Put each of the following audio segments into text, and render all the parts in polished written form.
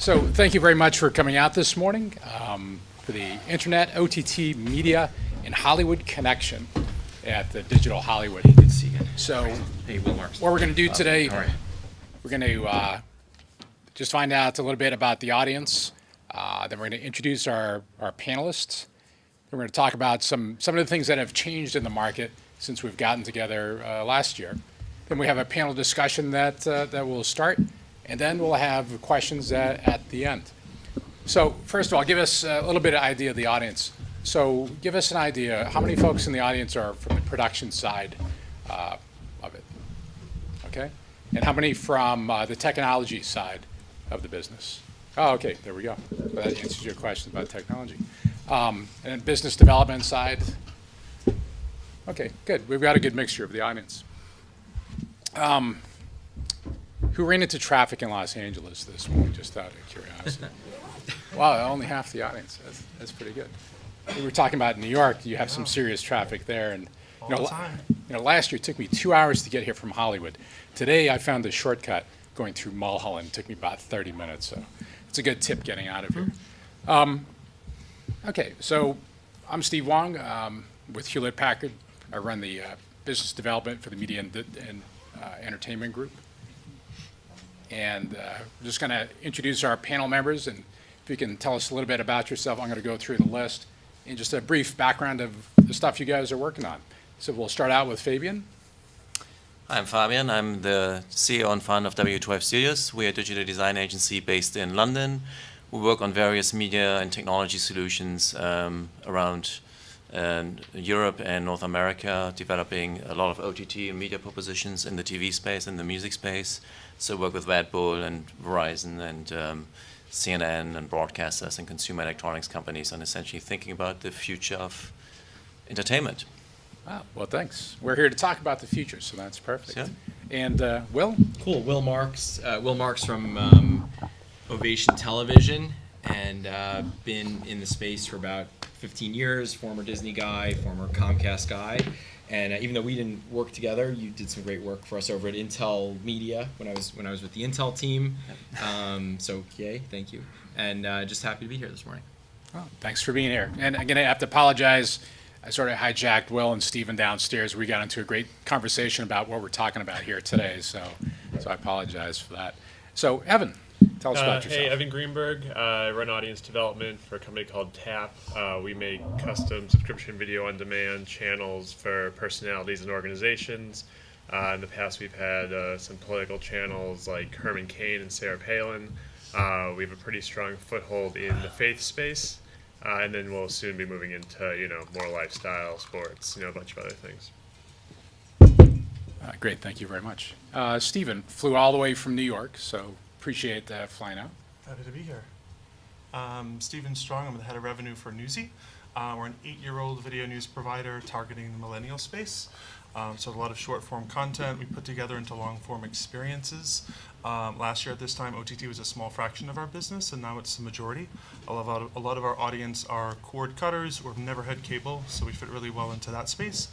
So thank you very much for coming out this morning for the Internet OTT Media and Hollywood Connection at the Digital Hollywood. Good to see you again. So Hey, Will Marks. what we're going to do today, All right. we're going to just find out a little bit about the audience. Then we're going to introduce our panelists. Then we're going to talk about some of the things that have changed in the market since we've gotten together last year. Then we have a panel discussion that will start, and then we'll have questions at the end. So first of all, give us a little bit of idea of the audience. So give us an idea, how many folks in the audience are from the production side of it? Okay? And how many from the technology side of the business? Oh, okay, there we go. So that answers your question about technology. And then business development side. Okay, good. We've got a good mixture of the audience. Who ran into traffic in Los Angeles this morning, just out of curiosity? Wow, only half the audience. That's pretty good. We were talking about New York. You have some serious traffic there, and last year it took me 2 hours to get here from Hollywood. Today I found a shortcut going through Mulholland. It took me about 30 minutes, so it's a good tip getting out of here. Okay, so I'm Steve Wong with Hewlett-Packard. I run the business development for the media and entertainment group. And we're just going to introduce our panel members, and if you can tell us a little bit about yourself, I'm going to go through the list and just a brief background of the stuff you guys are working on. So we'll start out with Fabian. I'm Fabian. I'm the CEO and founder of W12 Studios. We're a digital design agency based in London. We work on various media and technology solutions around Europe and North America, developing a lot of OTT and media propositions in the TV space and the music space. So work with Red Bull and Verizon and CNN and broadcasters and consumer electronics companies on essentially thinking about the future of entertainment. Wow, well, thanks. We're here to talk about the future, so that's perfect. Sure. And Will? Cool. Will Marks from Ovation Television, and been in the space for about 15 years. Former Disney guy, former Comcast guy. And even though we didn't work together, you did some great work for us over at Intel Media when I was with the Intel team. So yay, thank you. And just happy to be here this morning. Well, thanks for being here. And again, I have to apologize. I sort of hijacked Will and Stephen downstairs. We got into a great conversation about what we're talking about here today. So I apologize for that. So Evan, tell us about yourself. Hey, Evan Greenberg. I run audience development for a company called TAP. We make custom subscription video on demand channels for personalities and organizations. In the past, we've had some political channels like Herman Cain and Sarah Palin. We have a pretty strong foothold in the faith space. And then we'll soon be moving into, more lifestyle, sports, a bunch of other things. Great, thank you very much. Stephen flew all the way from New York, so appreciate flying out. Happy to be here. Stephen Strong, I'm the head of revenue for Newsy. We're an 8-year-old video news provider targeting the millennial space. So a lot of short-form content we put together into long-form experiences. Last year at this time, OTT was a small fraction of our business, and now it's the majority. A lot of our audience are cord cutters or have never had cable, so we fit really well into that space.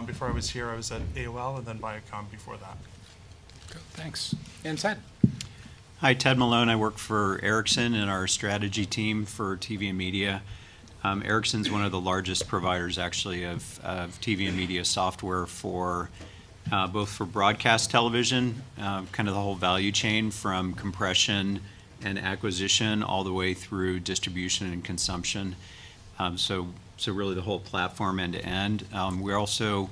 Before I was here, I was at AOL and then Viacom before that. Good, thanks. And Ted. Hi, Ted Malone. I work for Ericsson in our strategy team for TV and media. Ericsson's one of the largest providers, actually, of TV and media software for both for broadcast television, kind of the whole value chain from compression and acquisition all the way through distribution and consumption. So really the whole platform end to end. We're also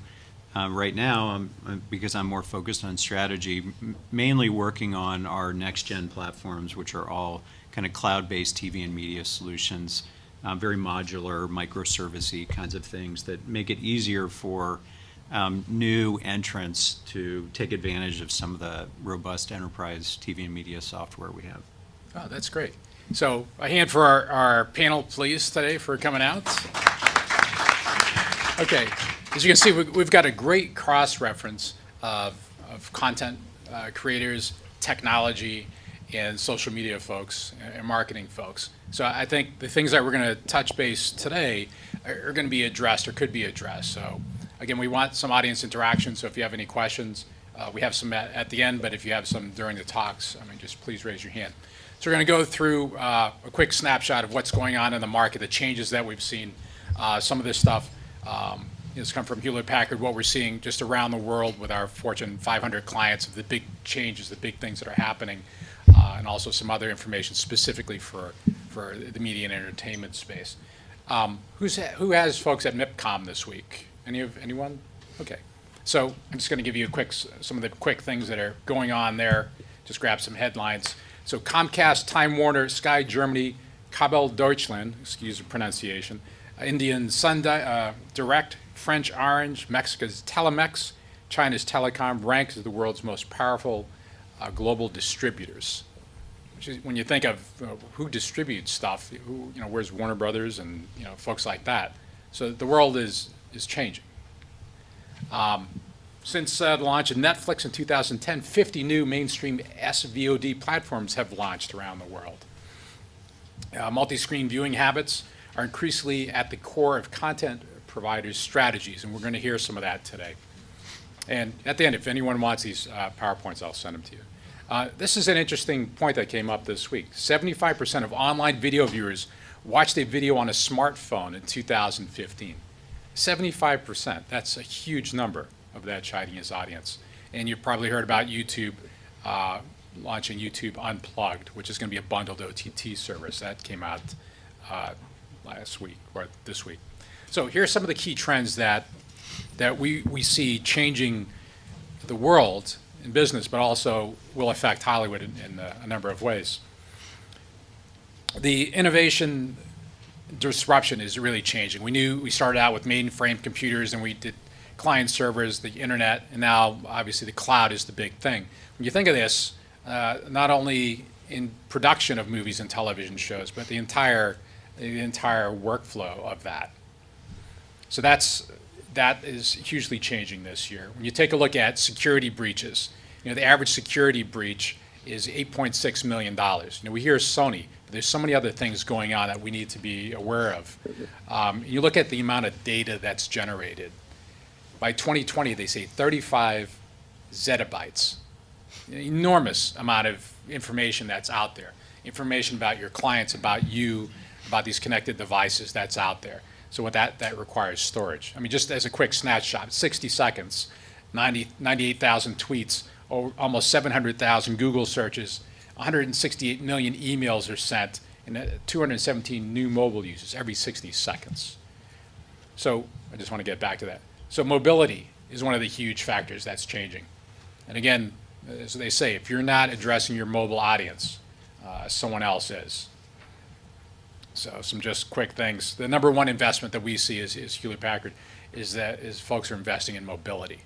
right now, because I'm more focused on strategy, mainly working on our next-gen platforms, which are all kind of cloud-based TV and media solutions, very modular, microservice-y kinds of things that make it easier for new entrants to take advantage of some of the robust enterprise TV and media software we have. Oh, that's great. So a hand for our panel, please, today for coming out. Okay, as you can see, we've got a great cross-reference of content creators, technology, and social media folks and marketing folks. So I think the things that we're going to touch base today are going to be addressed or could be addressed. So again, we want some audience interaction, so if you have any questions, We have some at the end, but if you have some during the talks, I mean, just please raise your hand. So we're going to go through a quick snapshot of what's going on in the market, the changes that we've seen. Some of this stuff has come from Hewlett-Packard, what we're seeing just around the world with our Fortune 500 clients, of the big changes, the big things that are happening, and also some other information specifically for the media and entertainment space. Who has folks at MIPCOM this week? Anyone? Okay. So I'm just going to give you some of the quick things that are going on there. Just grab some headlines. So Comcast, Time Warner, Sky Germany, Kabel Deutschland, excuse the pronunciation, Indian Sun Direct, French Orange, Mexico's Telemex, China's Telecom ranks as the world's most powerful global distributors. Which is, when you think of who distributes stuff, where's Warner Brothers and folks like that. So the world is changing. Since the launch of Netflix in 2010, 50 new mainstream SVOD platforms have launched around the world. Multi-screen viewing habits are increasingly at the core of content providers' strategies, and we're going to hear some of that today. And at the end, if anyone wants these PowerPoints, I'll send them to you. This is an interesting point that came up this week. 75% of online video viewers watched a video on a smartphone in 2015. 75%, that's a huge number of that Chinese audience. And you've probably heard about YouTube launching YouTube Unplugged, which is going to be a bundled OTT service. That came out last week, or this week. So here's some of the key trends that we see changing the world in business, but also will affect Hollywood in a number of ways. The innovation disruption is really changing. We started out with mainframe computers, and we did client servers, the internet, and now obviously the cloud is the big thing. When you think of this, not only in production of movies and television shows, but the entire workflow of that. So that is hugely changing this year. When you take a look at security breaches, the average security breach is $8.6 million. We hear Sony, but there's so many other things going on that we need to be aware of. You look at the amount of data that's generated. By 2020, they say 35 zettabytes. An enormous amount of information that's out there. Information about your clients, about you, about these connected devices that's out there. So what that requires storage. I mean, just as a quick snapshot, 60 seconds, 98,000 tweets, almost 700,000 Google searches, 168 million emails are sent, and 217 new mobile users every 60 seconds. So I just want to get back to that. So mobility is one of the huge factors that's changing. And again, as they say, if you're not addressing your mobile audience, someone else is. So some just quick things. The number one investment that we see is Hewlett-Packard is folks are investing in mobility.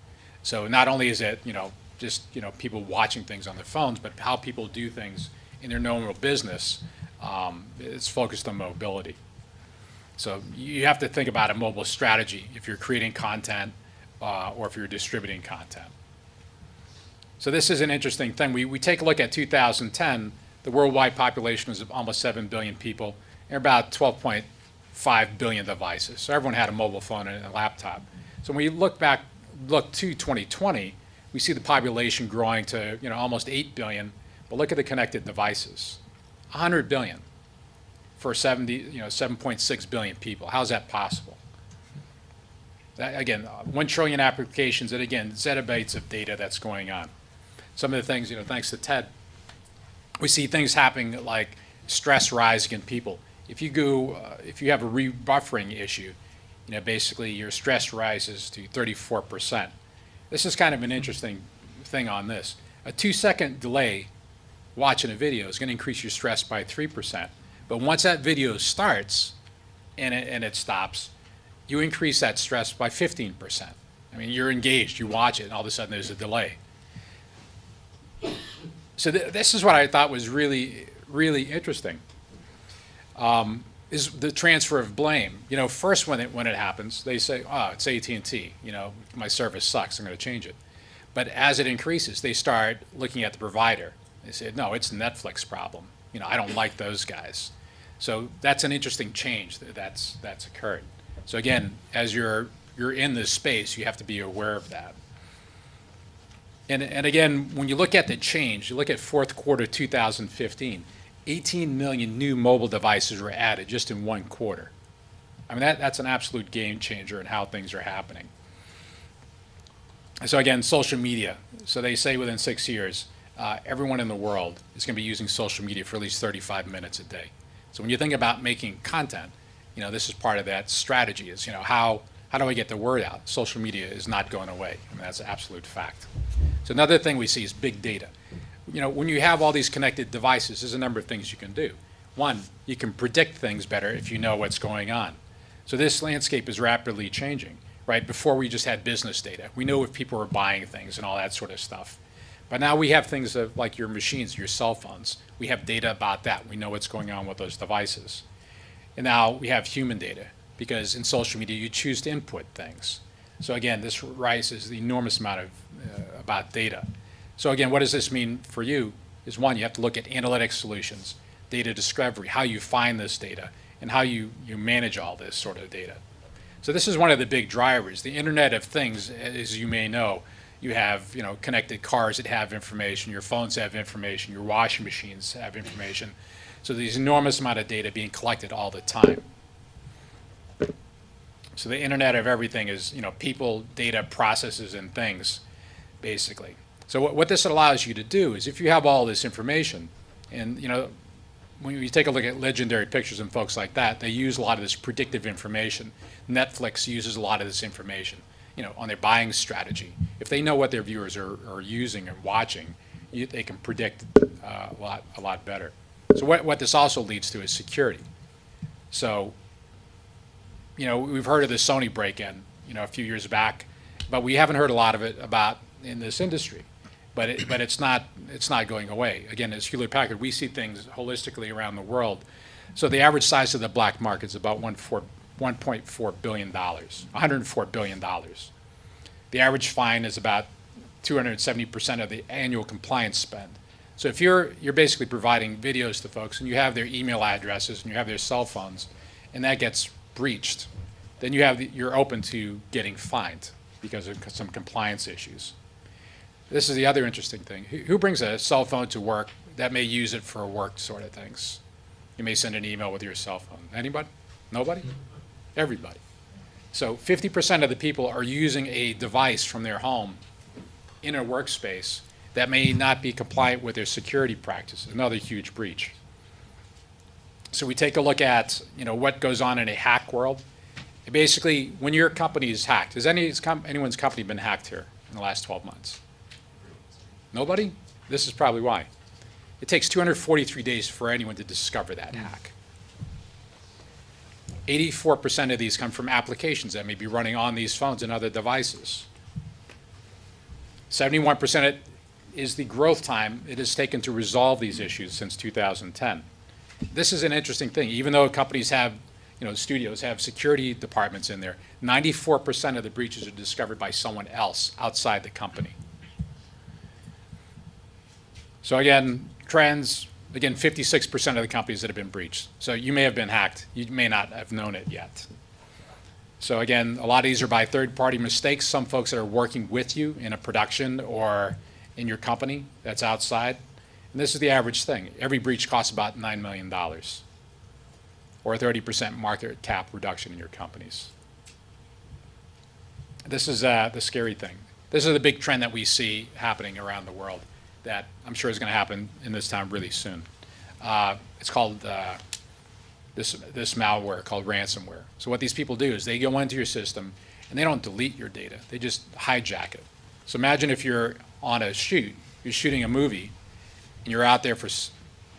So not only is it just people watching things on their phones, but how people do things in their normal business. It's focused on mobility. So you have to think about a mobile strategy if you're creating content or if you're distributing content. So this is an interesting thing. We take a look at 2010. The worldwide population was almost 7 billion people. There are about 12.5 billion devices. So everyone had a mobile phone and a laptop. So when we look to 2020, we see the population growing to almost 8 billion. But look at the connected devices, 100 billion for 7.6 billion people. How's that possible? Again, 1 trillion applications, and again, zettabytes of data that's going on. Some of the things, thanks to Ted, we see things happening like stress rising in people. If you have a rebuffering issue, basically your stress rises to 34%. This is kind of an interesting thing on this. A 2-second delay watching a video is going to increase your stress by 3%. But once that video starts and it stops, you increase that stress by 15%. I mean, you're engaged, you watch it, and all of a sudden there's a delay. So this is what I thought was really, really interesting. Is the transfer of blame. First when it happens, they say, oh, it's AT&T, my service sucks, I'm going to change it. But as it increases, they start looking at the provider. They say, no, it's Netflix problem. I don't like those guys. So that's an interesting change that's occurred. So again, as you're in this space, you have to be aware of that. And again, when you look at the change, you look at fourth quarter 2015, 18 million new mobile devices were added just in one quarter. I mean, that's an absolute game changer in how things are happening. So again, social media. So they say within 6 years, everyone in the world is going to be using social media for at least 35 minutes a day. So when you think about making content, this is part of that strategy is, how do I get the word out? Social media is not going away. I mean, that's an absolute fact. So another thing we see is big data. When you have all these connected devices, there's a number of things you can do. One, you can predict things better if you know what's going on. So this landscape is rapidly changing, right? Before we just had business data. We know if people were buying things and all that sort of stuff. But now we have things like your machines, your cell phones. We have data about that. We know what's going on with those devices. And now we have human data because in social media you choose to input things. So again, this raises the enormous amount of about data. So again, what does this mean for you? Is one, you have to look at analytic solutions, data discovery, how you find this data, and how you manage all this sort of data. So this is one of the big drivers. The Internet of Things, as you may know, you have connected cars that have information, your phones have information, your washing machines have information. So there's enormous amount of data being collected all the time. So the Internet of Everything is people, data, processes, and things, basically. So what this allows you to do is if you have all this information, and when you take a look at Legendary Pictures and folks like that, they use a lot of this predictive information. Netflix uses a lot of this information, on their buying strategy. If they know what their viewers are using and watching, they can predict a lot better. So what this also leads to is security. So, we've heard of the Sony break-in, a few years back, but we haven't heard a lot of it about in this industry. But it's not going away. Again, as Hewlett-Packard, we see things holistically around the world. So the average size of the black market is about $1.4 billion, $104 billion. The average fine is about 270% of the annual compliance spend. So if you're basically providing videos to folks and you have their email addresses and you have their cell phones, and that gets breached, then you're open to getting fined because of some compliance issues. This is the other interesting thing. Who brings a cell phone to work that may use it for work sort of things? You may send an email with your cell phone. Anybody? Nobody? Everybody. So 50% of the people are using a device from their home in a workspace that may not be compliant with their security practices, another huge breach. So we take a look at what goes on in a hack world. Basically, when your company is hacked, has anyone's company been hacked here in the last 12 months? Nobody? This is probably why. It takes 243 days for anyone to discover that hack. 84% of these come from applications that may be running on these phones and other devices. 71% is the growth time it has taken to resolve these issues since 2010. This is an interesting thing. Even though companies have, studios have security departments in there, 94% of the breaches are discovered by someone else outside the company. So again, trends, 56% of the companies that have been breached. So you may have been hacked. You may not have known it yet. So again, a lot of these are by third-party mistakes. Some folks that are working with you in a production or in your company that's outside. And this is the average thing. Every breach costs about $9 million or a 30% market cap reduction in your companies. This is the scary thing. This is the big trend that we see happening around the world that I'm sure is going to happen in this time really soon. It's called this malware called ransomware. So what these people do is they go into your system and they don't delete your data. They just hijack it. So imagine if you're on a shoot, you're shooting a movie, and you're out there for,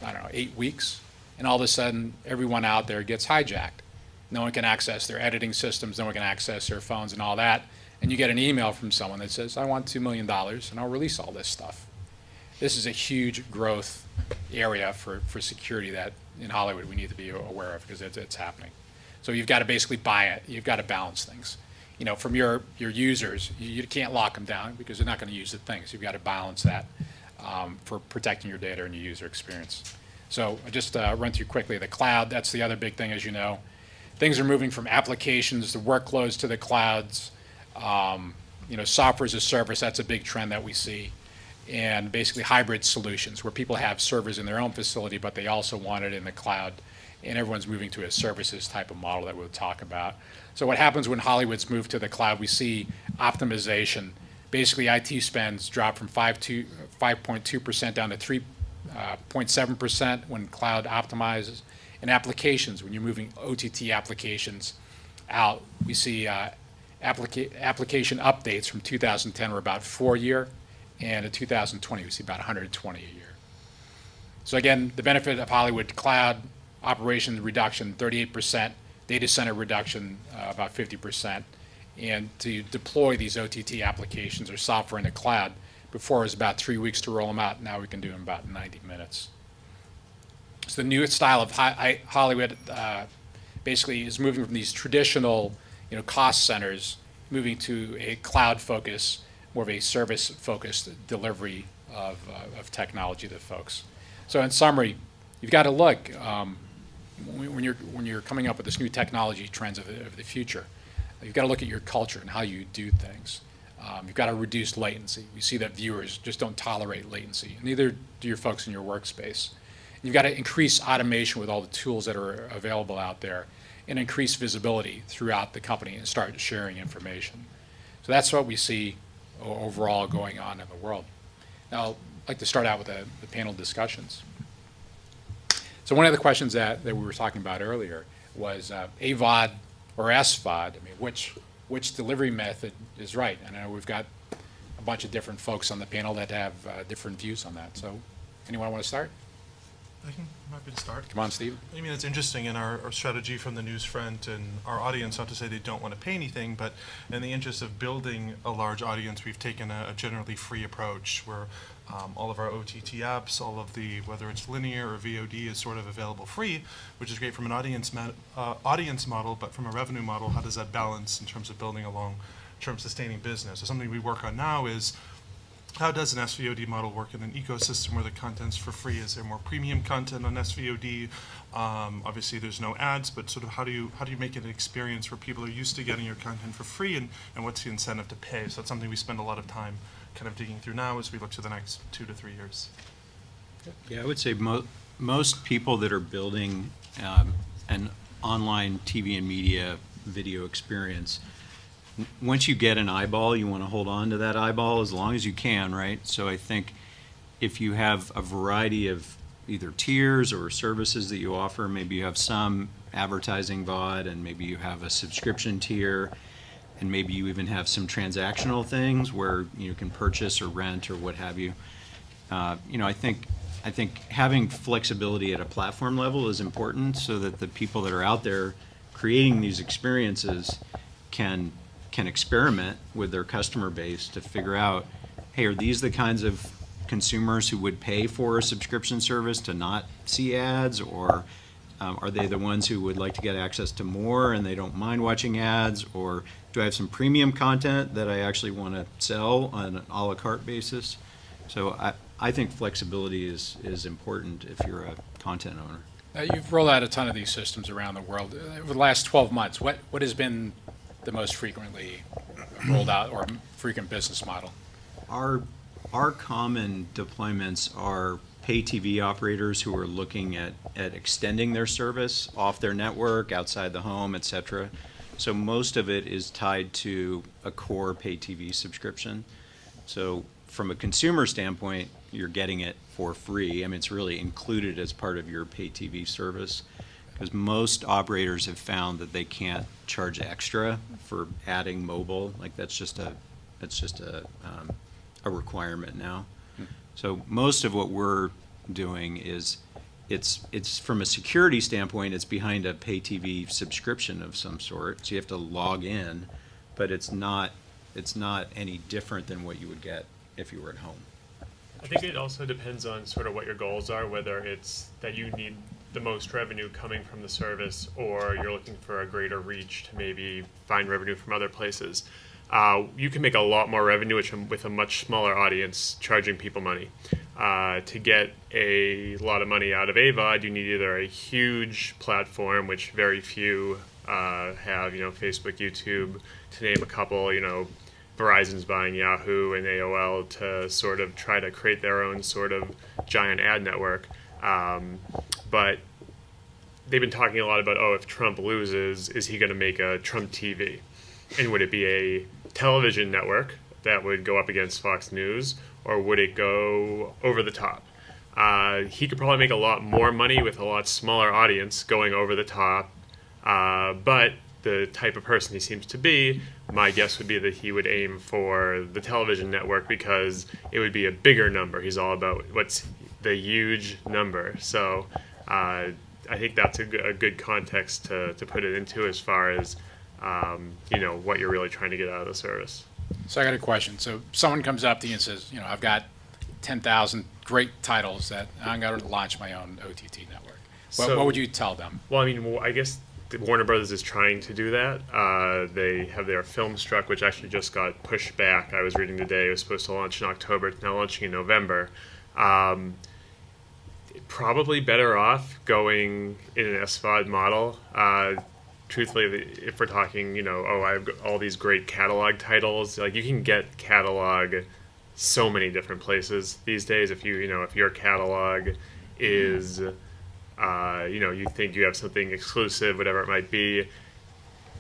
8 weeks, and all of a sudden everyone out there gets hijacked. No one can access their editing systems, no one can access their phones and all that, and you get an email from someone that says, I want $2 million and I'll release all this stuff. This is a huge growth area for security that in Hollywood we need to be aware of because it's happening. So you've got to basically buy it. You've got to balance things. From your users, you can't lock them down because they're not going to use the things. You've got to balance that for protecting your data and your user experience. So I just run through quickly the cloud. That's the other big thing, as you know. Things are moving from applications to workloads to the clouds. software as a service, that's a big trend that we see. And basically hybrid solutions where people have servers in their own facility, but they also want it in the cloud. And everyone's moving to a services type of model that we'll talk about. So what happens when Hollywood's moved to the cloud, we see optimization. Basically, IT spends drop from 5.2% down to 3.7% when cloud optimizes. And applications, when you're moving OTT applications out, we see application updates from 2010 were about 4 a year, and in 2020 we see about 120 a year. So again, the benefit of Hollywood cloud operations reduction 38%, data center reduction about 50%, and to deploy these OTT applications or software in the cloud, before it was about 3 weeks to roll them out, now we can do them in about 90 minutes. So the new style of Hollywood basically is moving from these traditional cost centers, moving to a cloud focus, more of a service focused delivery of technology to folks. So in summary, you've got to look when you're coming up with this new technology trends of the future. You've got to look at your culture and how you do things. You've got to reduce latency. We see that viewers just don't tolerate latency, and neither do your folks in your workspace. You've got to increase automation with all the tools that are available out there, and increase visibility throughout the company and start sharing information. So that's what we see overall going on in the world. Now, I'd like to start out with the panel discussions. So one of the questions that we were talking about earlier was AVOD or SVOD. I mean, which delivery method is right? And I know we've got a bunch of different folks on the panel that have different views on that. So anyone want to start? I'm happy to start. Come on, Steve. I mean, it's interesting in our strategy from the news front and our audience, not to say they don't want to pay anything, but in the interest of building a large audience, we've taken a generally free approach where all of our OTT apps, all of the, whether it's linear or VOD, is sort of available free, which is great from an audience model, but from a revenue model, how does that balance in terms of building a long-term sustaining business? So something we work on now is, how does an SVOD model work in an ecosystem where the content's for free? Is there more premium content on SVOD? Obviously, there's no ads, but sort of how do you make it an experience where people are used to getting your content for free, and what's the incentive to pay? So that's something we spend a lot of time kind of digging through now as we look to the next 2 to 3 years. Yeah, I would say most people that are building an online TV and media video experience, once you get an eyeball, you want to hold on to that eyeball as long as you can, right? So I think if you have a variety of either tiers or services that you offer, maybe you have some advertising VOD, and maybe you have a subscription tier, and maybe you even have some transactional things where you can purchase or rent or what have you. I think having flexibility at a platform level is important, so that the people that are out there creating these experiences can experiment with their customer base to figure out, hey, are these the kinds of consumers who would pay for a subscription service to not see ads, or are they the ones who would like to get access to more and they don't mind watching ads, or do I have some premium content that I actually want to sell on an a la carte basis? So I think flexibility is important if you're a content owner. You've rolled out a ton of these systems around the world. Over the last 12 months, what has been the most frequently rolled out or frequent business model? Our common deployments are pay TV operators who are looking at extending their service off their network, outside the home, et cetera. So most of it is tied to a core pay TV subscription. So from a consumer standpoint, you're getting it for free. I mean, it's really included as part of your pay TV service, because most operators have found that they can't charge extra for adding mobile. Like that's just a requirement now. So most of what we're doing is it's from a security standpoint, it's behind a pay TV subscription of some sort. So you have to log in, but it's not any different than what you would get if you were at home. I think it also depends on sort of what your goals are, whether it's that you need the most revenue coming from the service, or you're looking for a greater reach to maybe find revenue from other places. You can make a lot more revenue with a much smaller audience charging people money. To get a lot of money out of AVOD, you need either a huge platform, which very few have, Facebook, YouTube, to name a couple, Verizon's buying Yahoo and AOL to sort of try to create their own sort of giant ad network. But they've been talking a lot about, oh, if Trump loses, is he going to make a Trump TV? And would it be a television network that would go up against Fox News, or would it go over the top? He could probably make a lot more money with a lot smaller audience going over the top, but the type of person he seems to be, my guess would be that he would aim for the television network because it would be a bigger number. He's all about what's the huge number. So I think that's a good context to put it into as far as what you're really trying to get out of the service. So I got a question. So someone comes up to you and says, I've got 10,000 great titles that I'm going to launch my own OTT network. What would you tell them? Well, I guess Warner Brothers is trying to do that. They have their Filmstruck, which actually just got pushed back. I was reading today it was supposed to launch in October. It's now launching in November. Probably better off going in an SVOD model. Truthfully, if we're talking, I've got all these great catalog titles. Like, you can get catalog so many different places these days. If if your catalog is, you think you have something exclusive, whatever it might be,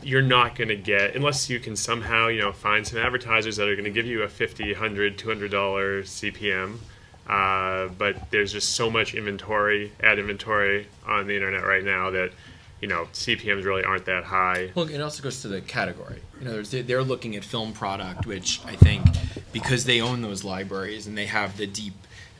you're not going to get, unless you can somehow, find some advertisers that are going to give you a $50, $100, $200 CPM. But there's just so much ad inventory on the internet right now that CPMs really aren't that high. Well, it also goes to the category. In other words, they're looking at film product, which I think because they own those libraries and they have the deep,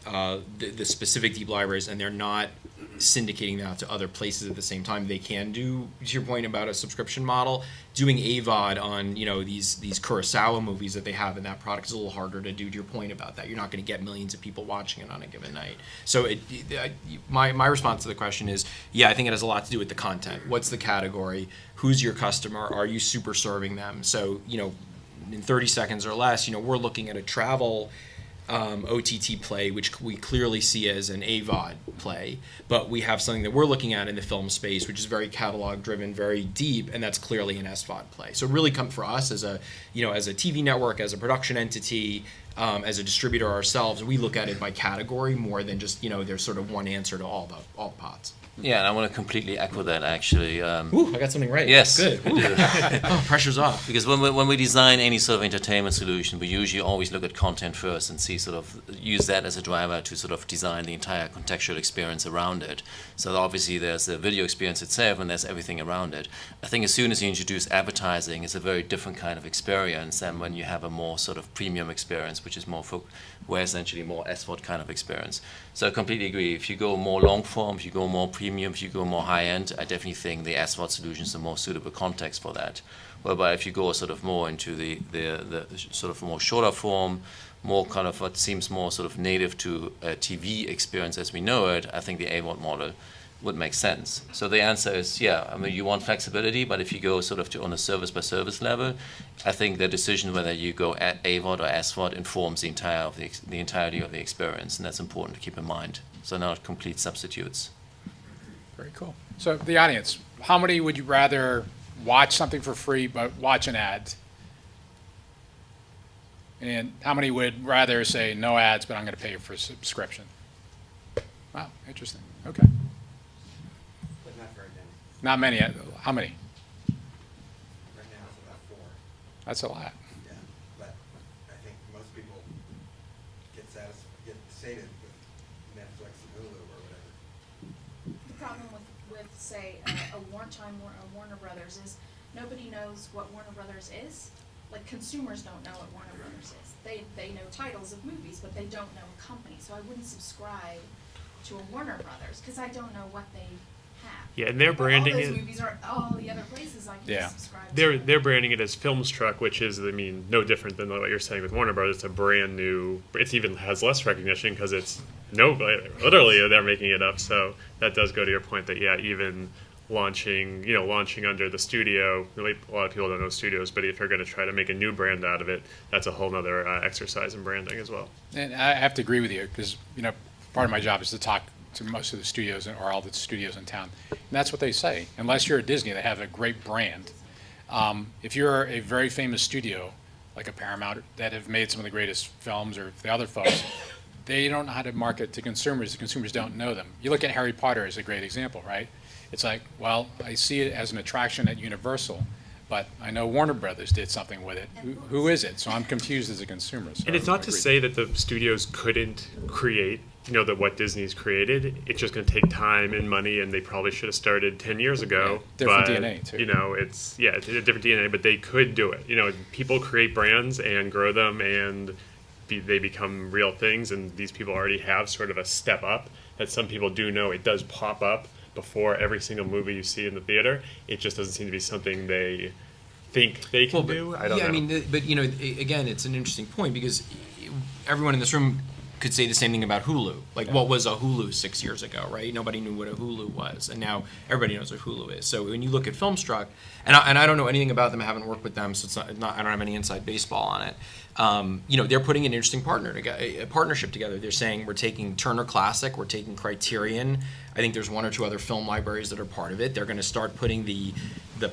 the specific deep libraries, and they're not syndicating that to other places at the same time, they can do, to your point about a subscription model, doing AVOD on these Kurosawa movies that they have in that product is a little harder to do, to your point about that. You're not going to get millions of people watching it on a given night. So my response to the question is, yeah, I think it has a lot to do with the content. What's the category? Who's your customer? Are you super serving them? So in 30 seconds or less, we're looking at a travel OTT play, which we clearly see as an AVOD play, but we have something that we're looking at in the film space, which is very catalog driven, very deep, and that's clearly an SVOD play. So it really come for us as a TV network, as a production entity, as a distributor ourselves, we look at it by category more than just there's sort of one answer to all the pots. Yeah, and I want to completely echo that, actually. Ooh, I got something right. Yes. Good. Oh, pressure's off. Because when we design any sort of entertainment solution, we usually always look at content first and use that as a driver to sort of design the entire contextual experience around it. So obviously there's the video experience itself and there's everything around it. I think as soon as you introduce advertising, it's a very different kind of experience than when you have a more sort of premium experience, which is where essentially more SVOD kind of experience. So I completely agree. If you go more long form, if you go more premium, if you go more high end, I definitely think the SVOD solutions are more suitable context for that. Whereby if you go sort of more into the sort of more shorter form, more kind of what seems more sort of native to a TV experience as we know it, I think the AVOD model would make sense. So the answer is, yeah, you want flexibility, but if you go sort of on a service by service level, I think the decision whether you go at AVOD or SVOD informs the entirety of the experience, and that's important to keep in mind. So not complete substitutes. Very cool. So the audience, how many would you rather watch something for free but watch an ad? And how many would rather say no ads, but I'm going to pay you for a subscription? Wow, interesting. Okay. But not very many. Not many. How many? Right now it's about 4. That's a lot. Yeah, but I think most people get sated with Netflix and Hulu or whatever. The problem with say, a Warner Brothers is nobody knows what Warner Brothers is. Like, consumers don't know what Warner Brothers is. They know titles of movies, but they don't know a company. So I wouldn't subscribe to a Warner Brothers because I don't know what they have. Yeah, and they're But branding all those it. movies are all the other places I can Yeah. subscribe to. They're branding it as Filmstruck, which is, no different than what you're saying with Warner Brothers. It's a brand new. It even has less recognition because it's literally they're making it up. So that does go to your point that even launching under the studio. A lot of people don't know studios, but if you're going to try to make a new brand out of it, that's a whole other exercise in branding as well. And I have to agree with you because, part of my job is to talk to most of the studios or all the studios in town. And that's what they say. Unless you're a Disney, they have a great brand. If you're a very famous studio, like a Paramount, that have made some of the greatest films, or the other folks, they don't know how to market to consumers. The consumers don't know them. You look at Harry Potter as a great example, right? It's like, well, I see it as an attraction at Universal, but I know Warner Brothers did something with it. Who is it? So I'm confused as a consumer. So And it's not to I agree. say that the studios couldn't create, that what Disney's created. It's just going to take time and money, and they probably should have started 10 years ago. Yeah, different but, DNA, too. It's a different DNA, but they could do it. People create brands and grow them, and they become real things. And these people already have sort of a step up that some people do know. It does pop up before every single movie you see in the theater. It just doesn't seem to be something they think they can do. I don't know. I mean, again, it's an interesting point because everyone in this room could say the same thing about Hulu. Like, what was a Hulu 6 years ago, right? Nobody knew what a Hulu was, and now everybody knows what Hulu is. So when you look at Filmstruck, and I don't know anything about them, I haven't worked with them, so it's not I don't have any inside baseball on it. They're putting an interesting partnership together. They're saying we're taking Turner Classic, we're taking Criterion. I think there's one or two other film libraries that are part of it. They're going to start putting the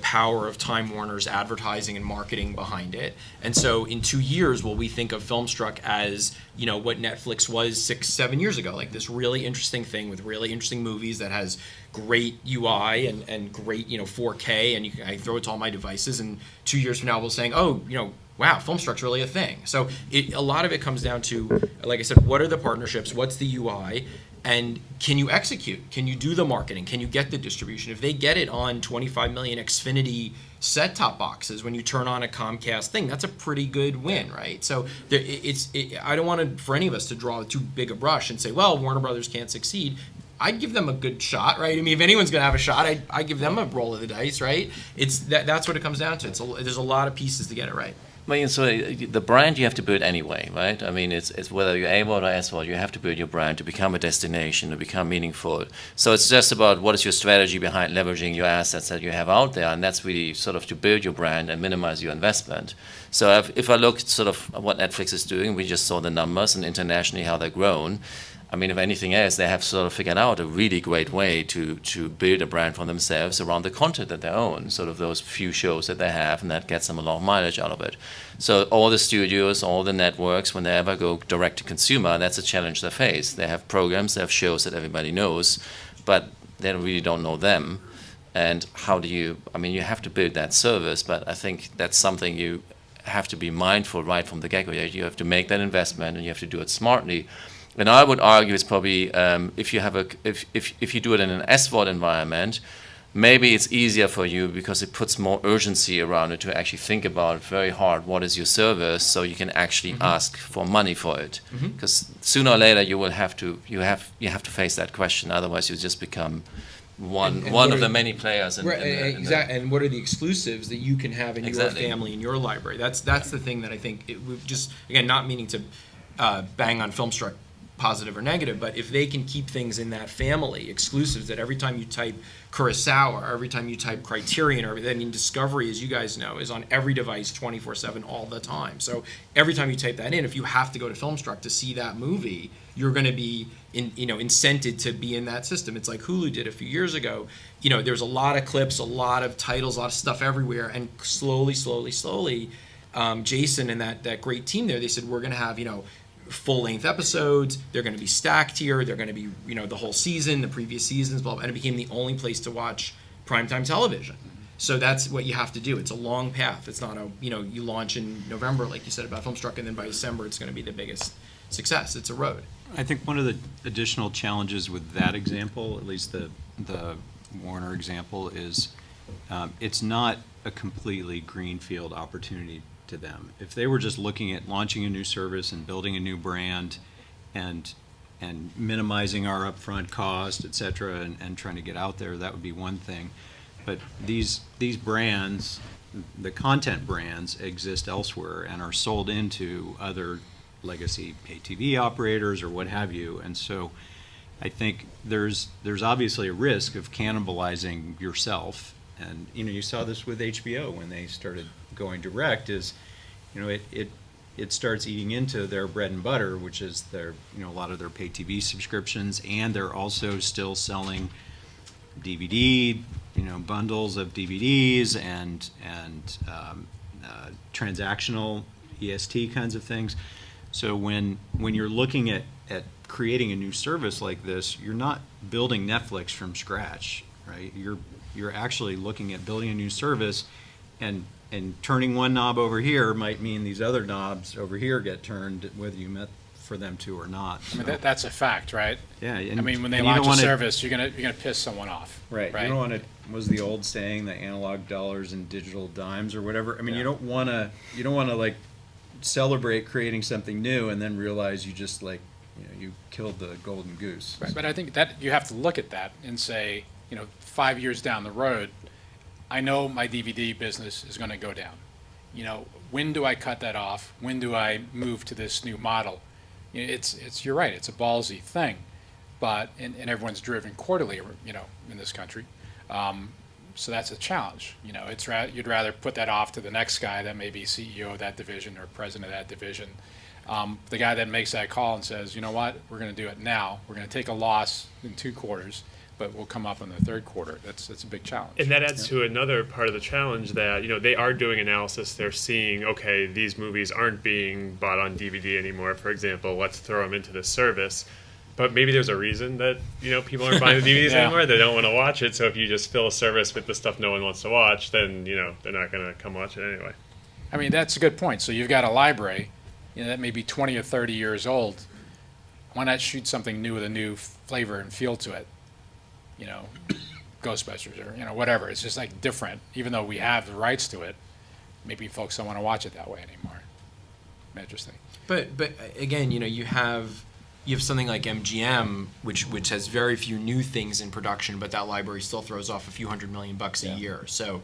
power of Time Warner's advertising and marketing behind it. And so in 2 years, will we think of Filmstruck as, what Netflix was 6-7 years ago? Like this really interesting thing with really interesting movies that has great UI and great, 4K, and I throw it to all my devices, and 2 years from now we'll saying, wow, Filmstruck's really a thing. So a lot of it comes down to, like I said, what are the partnerships? What's the UI? And can you execute? Can you do the marketing? Can you get the distribution? If they get it on 25 million Xfinity set-top boxes when you turn on a Comcast thing, that's a pretty good win, right? So I don't want for any of us to draw too big a brush and say, well, Warner Brothers can't succeed. I'd give them a good shot, right? I mean, if anyone's going to have a shot, I'd give them a roll of the dice, right? That's what it comes down to. There's a lot of pieces to get it right. Well, so the brand you have to build anyway, right? I mean, it's whether you're AVOD or SVOD, you have to build your brand to become a destination, to become meaningful. So it's just about what is your strategy behind leveraging your assets that you have out there, and that's really sort of to build your brand and minimize your investment. So if I look at sort of what Netflix is doing, we just saw the numbers and internationally how they've grown. I mean, if anything else, they have sort of figured out a really great way to build a brand for themselves around the content that they own, sort of those few shows that they have, and that gets them a lot of mileage out of it. So all the studios, all the networks, when they ever go direct to consumer, that's a challenge they face. They have programs, they have shows that everybody knows, but they really don't know them. And how do you have to build that service, but I think that's something you have to be mindful right from the get-go. You have to make that investment, and you have to do it smartly. And I would argue it's probably if you do it in an SVOD environment, maybe it's easier for you because it puts more urgency around it to actually think about very hard what is your service, so you can actually ask for money for it. Because sooner or later you have to face that question. Otherwise, you just become one of the many players. Exactly. And what are the exclusives that you can have in Exactly. your family, in your library? That's the thing that I think we've just, again, not meaning to bang on Filmstruck positive or negative, but if they can keep things in that family, exclusives that every time you type Kurosawa, or every time you type Criterion, or Discovery, as you guys know, is on every device 24/7 all the time. So every time you type that in, if you have to go to Filmstruck to see that movie, you're going to be incented to be in that system. It's like Hulu did a few years ago. There's a lot of clips, a lot of titles, a lot of stuff everywhere, and slowly, Jason and that great team there, they said, we're going to have, full-length episodes. They're going to be stacked here. They're going to be, the whole season, the previous seasons, blah, blah, and it became the only place to watch primetime television. So that's what you have to do. It's a long path. It's not you launch in November, like you said about Filmstruck, and then by December it's going to be the biggest success. It's a road. I think one of the additional challenges with that example, at least the Warner example, is it's not a completely greenfield opportunity to them. If they were just looking at launching a new service and building a new brand and minimizing our upfront cost, et cetera, and trying to get out there, that would be one thing. But these brands, the content brands, exist elsewhere and are sold into other legacy pay TV operators or what have you. And so I think there's obviously a risk of cannibalizing yourself. And you saw this with HBO when they started going direct, is it starts eating into their bread and butter, which is their a lot of their pay TV subscriptions, and they're also still selling DVD bundles of DVDs and transactional EST kinds of things. So when you're looking at creating a new service like this, you're not building Netflix from scratch, right? You're actually looking at building a new service, and turning one knob over here might mean these other knobs over here get turned, whether you meant for them to or not. I mean, So, that's a fact, right? yeah, I mean, when they and you don't launch a wanna- service, you're gonna piss someone off. Right. You don't want to. Was the old saying the analog dollars and digital dimes or whatever? I mean, you don't want to like celebrate creating something new and then realize you just you killed the golden goose. Right, but I think that you have to look at that and say, 5 years down the road, I know my DVD business is going to go down. When do I cut that off? When do I move to this new model? You're right. It's a ballsy thing, but and everyone's driven quarterly, in this country. So that's a challenge. You'd rather put that off to the next guy that may be CEO of that division or president of that division. The guy that makes that call and says, you know what, we're going to do it now. We're going to take a loss in 2 quarters, but we'll come up in the 3rd quarter. That's a big challenge. And that adds to another part of the challenge that, they are doing analysis. They're seeing, okay, these movies aren't being bought on DVD anymore, for example. Let's throw them into this service. But maybe there's a reason that, people aren't buying the DVDs Yeah. anymore. They don't want to watch it. So if you just fill a service with the stuff no one wants to watch, then, they're not going to come watch it anyway. I mean, that's a good point. So you've got a library, that may be 20 or 30 years old. Why not shoot something new with a new flavor and feel to it? Ghostbusters or, whatever. It's just different. Even though we have the rights to it, maybe folks don't want to watch it that way anymore. Interesting. But again, you have something like MGM, which has very few new things in production, but that library still throws off a few $100 million a year. So,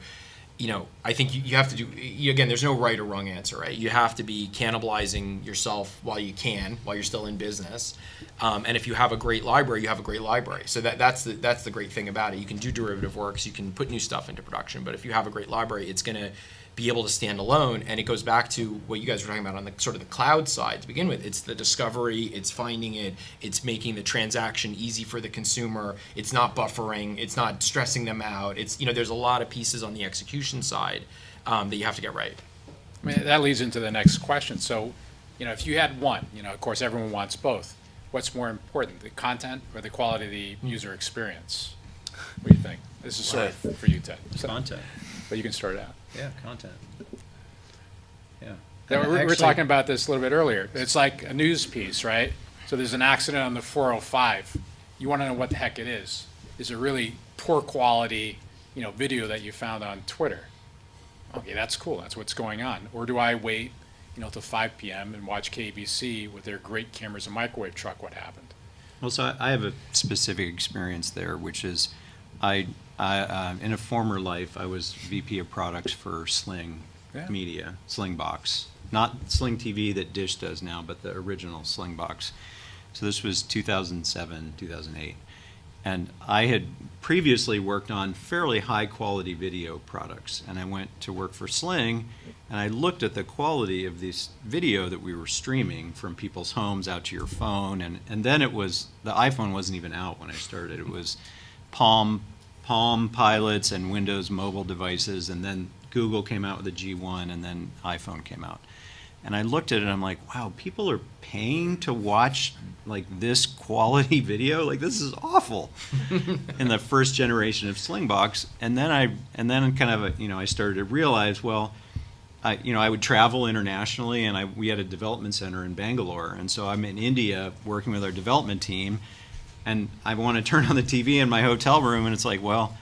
I think you have to do, again, there's no right or wrong answer, right? You have to be cannibalizing yourself while you're still in business. And if you have a great library, you have a great library. So that's the great thing about it. You can do derivative works, you can put new stuff into production, but if you have a great library, it's going to be able to stand alone. And it goes back to what you guys were talking about on the sort of the cloud side to begin with. It's the discovery, it's finding it, it's making the transaction easy for the consumer, it's not buffering, it's not stressing them out. It's, there's a lot of pieces on the execution side that you have to get right. I mean, that leads into the next question. So, if you had one, of course, everyone wants both. What's more important, the content or the quality of the user experience? What do you think? This is sort of for you, Ted. Content. But you can start it out. Yeah, content. Yeah. Yeah, And we were actually- talking about this a little bit earlier. It's like a news piece, right? So there's an accident on the 405. You want to know what the heck it is. Is it really poor quality, video that you found on Twitter? Okay, that's cool. That's what's going on. Or do I wait, till 5 p.m. and watch KBC with their great cameras and microwave truck? What happened? Well, so I have a specific experience there, which is I in a former life, I was VP of products for Sling Yeah. Media, Slingbox. Not Sling TV that Dish does now, but the original Slingbox. So this was 2007, 2008. And I had previously worked on fairly high quality video products. And I went to work for Sling, and I looked at the quality of this video that we were streaming from people's homes out to your phone. And then it was, the iPhone wasn't even out when I started. It was Palm Pilots and Windows mobile devices, and then Google came out with a G1, and then iPhone came out. And I looked at it and I'm like, wow, people are paying to watch this quality video? This is awful. In the first generation of Slingbox. And then I started to realize, well, I would travel internationally, and we had a development center in Bangalore. And so I'm in India working with our development team, and I want to turn on the TV in my hotel room, and it's like, well,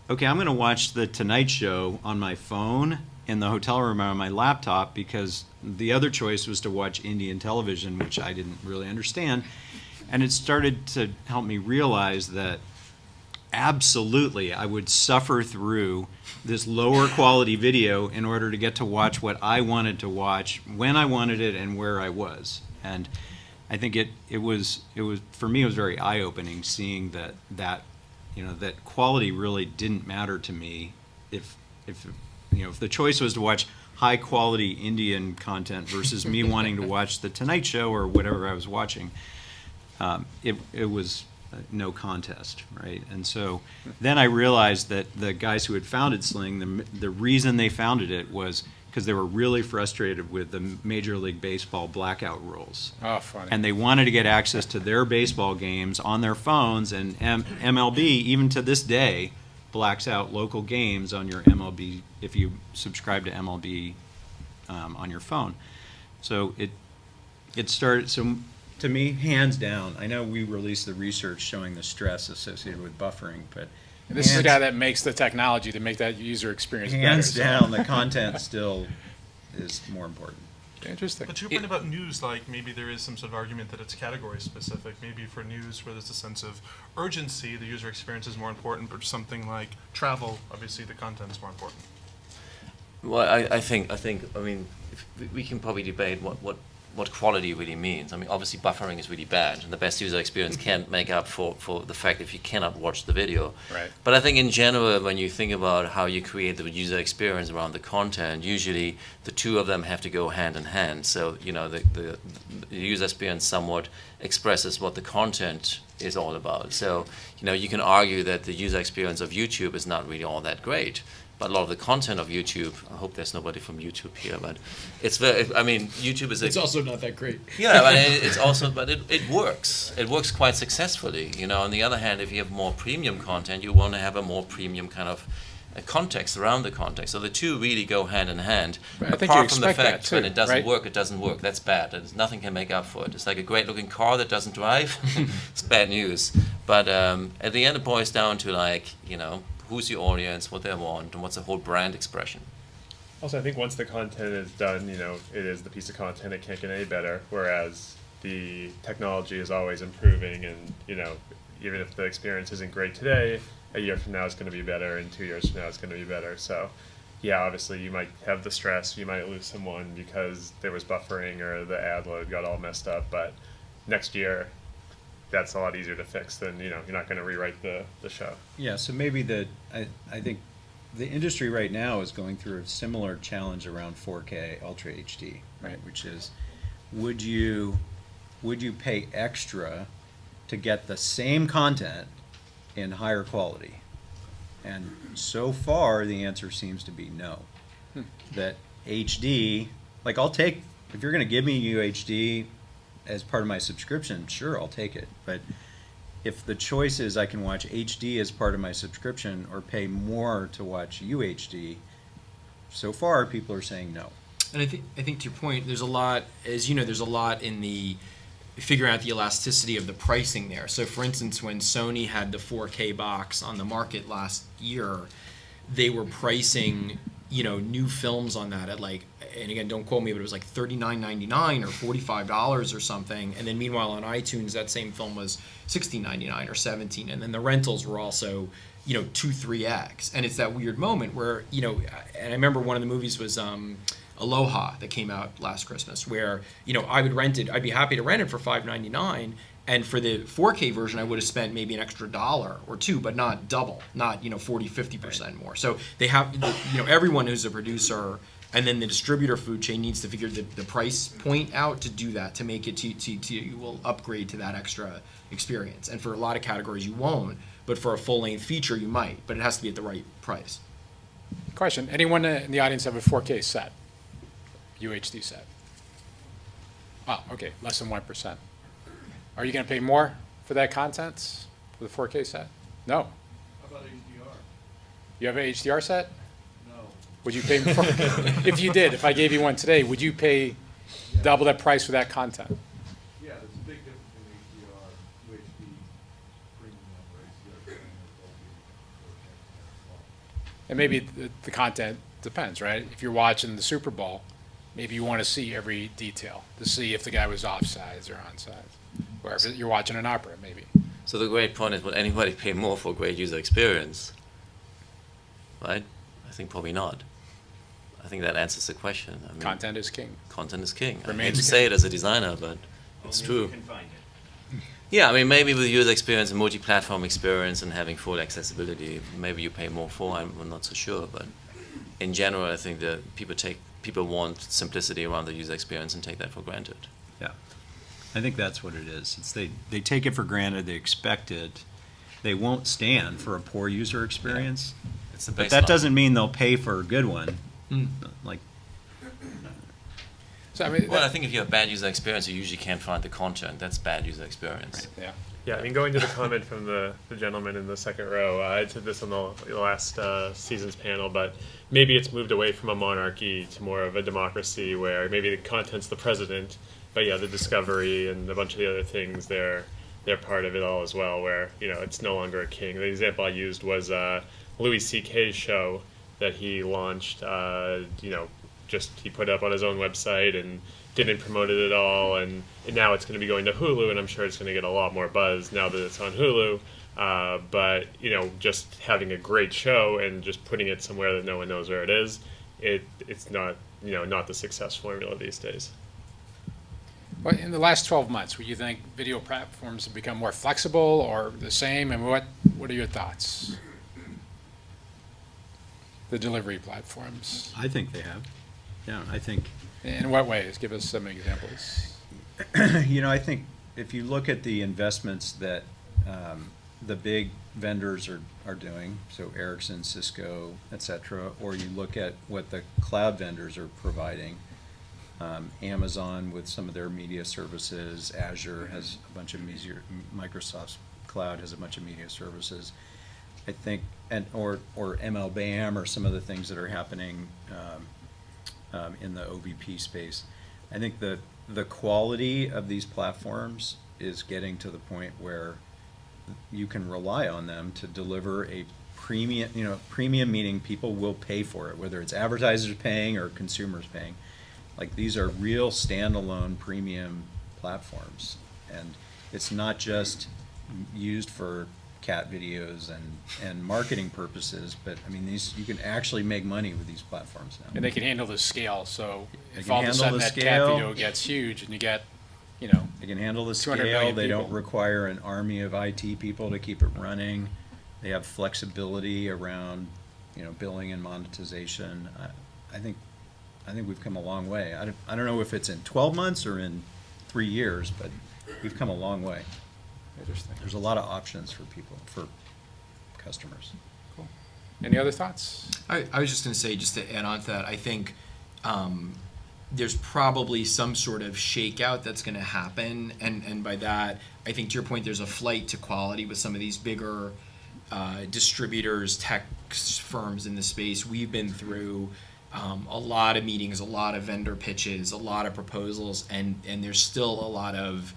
okay, I'm going to watch The Tonight Show on my phone in the hotel room on my laptop, because the other choice was to watch Indian television, which I didn't really understand. And it started to help me realize that absolutely I would suffer through this lower quality video in order to get to watch what I wanted to watch, when I wanted it, and where I was. And I think it was for me, it was very eye-opening seeing that quality really didn't matter to me if the choice was to watch high quality Indian content versus me wanting to watch The Tonight Show or whatever I was watching. It was no contest, right? And so then I realized that the guys who had founded Sling, the reason they founded it was because they were really frustrated with the Major League Baseball blackout rules. Oh, funny. And they wanted to get access to their baseball games on their phones, and MLB, even to this day, blacks out local games on your MLB, if you subscribe to MLB on your phone. So it started, so to me, hands down, I know we released the research showing the stress associated with buffering, but And this is the hands- guy that makes the technology to make that user experience hands better. down, the content still is more important. Interesting. But to your point about news, like maybe there is some sort of argument that it's category specific. Maybe for news where there's a sense of urgency, the user experience is more important, but something like travel, obviously the content is more important. Well, I mean, we can probably debate what quality really means. I mean, obviously buffering is really bad, and the best user experience can't make up for the fact if you cannot watch the video. Right. But I think in general, when you think about how you create the user experience around the content, usually the two of them have to go hand in hand. So, you know, the user experience somewhat expresses what the content is all about. So, you know, you can argue that the user experience of YouTube is not really all that great. But a lot of the content of YouTube, I hope there's nobody from YouTube here, but it's very, I mean, YouTube is It's also not that great. yeah, but it's also, but it works. It works quite successfully. You know, on the other hand, if you have more premium content, you want to have a more premium kind of context around the context. So the two really go hand in hand. Right, I think you Apart from the expect that fact when too, it doesn't right? work, it doesn't work. That's bad. Nothing can make up for it. It's like a great-looking car that doesn't drive. It's bad news. But at the end, it boils down to, like, you know, who's the audience, what they want, and what's the whole brand expression. Also, I think once the content is done, you know, it is the piece of content. It can't get any better. Whereas the technology is always improving, and you know, even if the experience isn't great today, a year from now it's going to be better, and 2 years from now it's going to be better. So, yeah, obviously you might have the stress. You might lose someone because there was buffering or the ad load got all messed up. But next year, that's a lot easier to fix than, you know, you're not going to rewrite the show. Yeah, so maybe I think the industry right now is going through a similar challenge around 4K Ultra HD, right? Which is, would you pay extra to get the same content in higher quality? And so far, the answer seems to be no. That HD, like if you're going to give me UHD as part of my subscription, sure, I'll take it. But if the choice is I can watch HD as part of my subscription or pay more to watch UHD, so far people are saying no. And I think to your point, there's a lot, as you know, there's a lot in the figuring out the elasticity of the pricing there. So for instance, when Sony had the 4K box on the market last year, they were pricing, you know, new films on that at like, and again, don't quote me, but it was like $39.99 or $45 or something. And then meanwhile on iTunes, that same film was $16.99 or $17. And then the rentals were also, you know, 2-3x. And it's that weird moment where, you know, and I remember one of the movies was Aloha that came out last Christmas, where, you know, I would rent it, I'd be happy to rent it for $5.99. And for the 4K version, I would have spent maybe an extra $1 or $2, but not double, not, you know, 40-50% more. So they have, you know, everyone who's a producer and then the distributor food chain needs to figure the price point out to do that, to make it you will upgrade to that extra experience. And for a lot of categories, you won't, but for a full-length feature, you might, but it has to be at the right price. Question, anyone in the audience have a 4K set? UHD set? Oh, okay, less than 1%. Are you going to pay more for that content for the 4K set? No. How about HDR? You have an HDR set? No. Would you pay more? If you did, if I gave you one today, would you pay double that price for that content? Yeah, there's a big difference in HDR, UHD, premium or HDR premium or And maybe the content depends, right? If you're watching the Super Bowl, maybe you want to see every detail to see if the guy was offsides or onside. Or if you're watching an opera, maybe. So the great point is, would anybody pay more for a great user experience? Right? I think probably not. I think that answers the question. I mean, Content is king. content is king. I hate Remains to king. say it as a designer, but it's true. Yeah, I mean, maybe with user experience and multi-platform experience and having full accessibility, maybe you pay more for. I'm not so sure, but in general, I think that people want simplicity around the user experience and take that for granted. Yeah, I think that's what it is. It's they take it for granted, they expect it, they won't stand for a poor user experience. It's the But baseline. that doesn't mean they'll pay for a good one. Like So I mean, Well, I think if you have bad user experience, you usually can't find the content. That's bad user experience. yeah. Yeah, I mean, going to the comment from the gentleman in the second row, I said this on the last season's panel, but maybe it's moved away from a monarchy to more of a democracy where maybe the content's the president, but yeah, the discovery and a bunch of the other things, they're part of it all as well, where, you know, it's no longer a king. The example I used was Louis C.K.'s show that he launched, you know, just he put up on his own website and didn't promote it at all, and now it's going to be going to Hulu, and I'm sure it's going to get a lot more buzz now that it's on Hulu. But you know, just having a great show and just putting it somewhere that no one knows where it is, it's not, you know, not the success formula these days. Well, in the last 12 months, would you think video platforms have become more flexible or the same? And what are your thoughts? The delivery platforms. I think they have. Yeah, I think, In what ways? Give us some examples. you know, I think if you look at the investments that the big vendors are doing, so Ericsson, Cisco, et cetera, or you look at what the cloud vendors are providing, Amazon with some of their media services, Azure has a bunch of media, Microsoft's cloud has a bunch of media services. I think, or MLBAM or some of the things that are happening in the OVP space. I think the quality of these platforms is getting to the point where you can rely on them to deliver a premium, you know, premium meaning people will pay for it, whether it's advertisers paying or consumers paying. Like, these are real standalone premium platforms, and it's not just used for cat videos and marketing purposes, but I mean, these, you can actually make money with these platforms now. And they can handle the scale. So They if can all of a handle sudden the that cat scale. video gets huge and you get, you know, They can handle the 200 scale, million they don't people. require an army of IT people to keep it running. They have flexibility around, you know, billing and monetization. I think we've come a long way. I don't know if it's in 12 months or in 3 years, but we've come a long way. interesting. There's a lot of options for people, for customers. Cool. Any other thoughts? I was just going to say, just to add on to that, I think there's probably some sort of shakeout that's going to happen, and by that, I think to your point, there's a flight to quality with some of these bigger distributors, tech firms in the space. We've been through a lot of meetings, a lot of vendor pitches, a lot of proposals, and there's still a lot of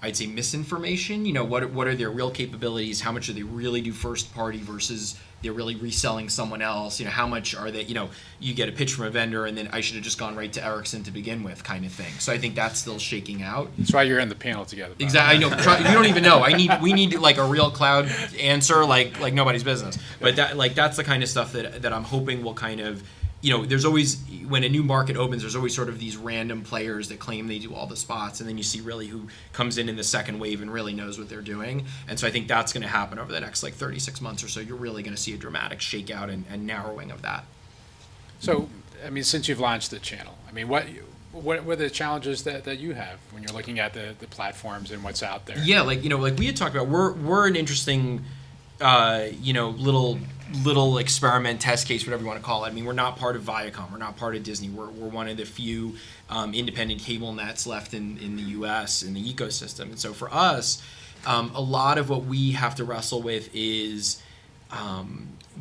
I'd say misinformation. You know, what are their real capabilities? How much do they really do first party versus they're really reselling someone else? You know, how much are they? You know, you get a pitch from a vendor, and then I should have just gone right to Ericsson to begin with, kind of thing. So I think that's still shaking out. That's why you're in the panel together. Bob. Exactly. I know. You don't even know. We need like a real cloud answer, like nobody's business. But that's the kind of stuff that I'm hoping will kind of, you know, there's always, when a new market opens, there's always sort of these random players that claim they do all the spots, and then you see really who comes in the second wave and really knows what they're doing. And so I think that's going to happen over the next like 36 months or so. You're really going to see a dramatic shakeout and narrowing of that. So, I mean, since you've launched the channel, I mean, what are the challenges that you have when you're looking at the platforms and what's out there? Yeah, like, you know, like we had talked about, we're an interesting, you know, little experiment, test case, whatever you want to call it. I mean, we're not part of Viacom, we're not part of Disney. We're one of the few independent cable nets left in the U.S. in the ecosystem. And so for us, a lot of what we have to wrestle with is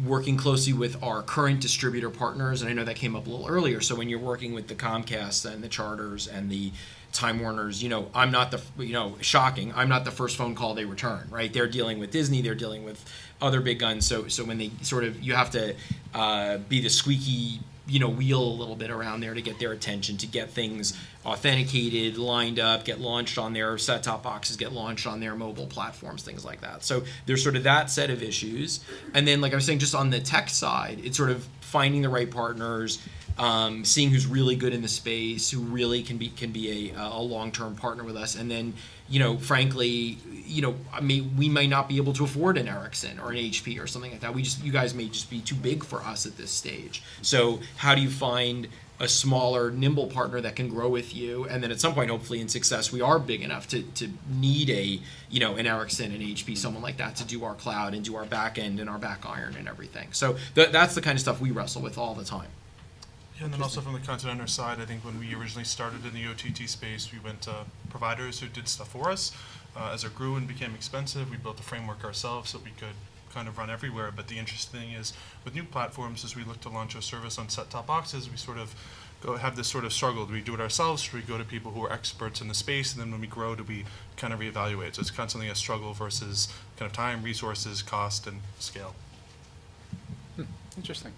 working closely with our current distributor partners. And I know that came up a little earlier. So when you're working with the Comcast and the Charters and the Time Warners, you know, I'm not shocking, I'm not the first phone call they return, right? They're dealing with Disney, they're dealing with other big guns. So when they sort of, you have to be the squeaky, you know, wheel a little bit around there to get their attention, to get things authenticated, lined up, get launched on their set-top boxes, get launched on their mobile platforms, things like that. So there's sort of that set of issues. And then, like I was saying, just on the tech side, it's sort of finding the right partners, seeing who's really good in the space, who really can be a long-term partner with us, and then, you know, frankly, you know, we may not be able to afford an Ericsson or an HP or something like that. You guys may just be too big for us at this stage. So how do you find a smaller, nimble partner that can grow with you, and then at some point, hopefully in success, we are big enough to need an Ericsson, an HP, someone like that to do our cloud and do our back end and our back iron and everything. So that's the kind of stuff we wrestle with all the time. And then also from the content owner side, I think when we originally started in the OTT space, we went to providers who did stuff for us. As it grew and became expensive, we built a framework ourselves so we could kind of run everywhere. But the interesting thing is, with new platforms, as we look to launch a service on set-top boxes, we sort of have this sort of struggle. Do we do it ourselves? Should we go to people who are experts in the space? And then when we grow, do we kind of reevaluate? So it's constantly a struggle versus kind of time, resources, cost, and scale. Interesting.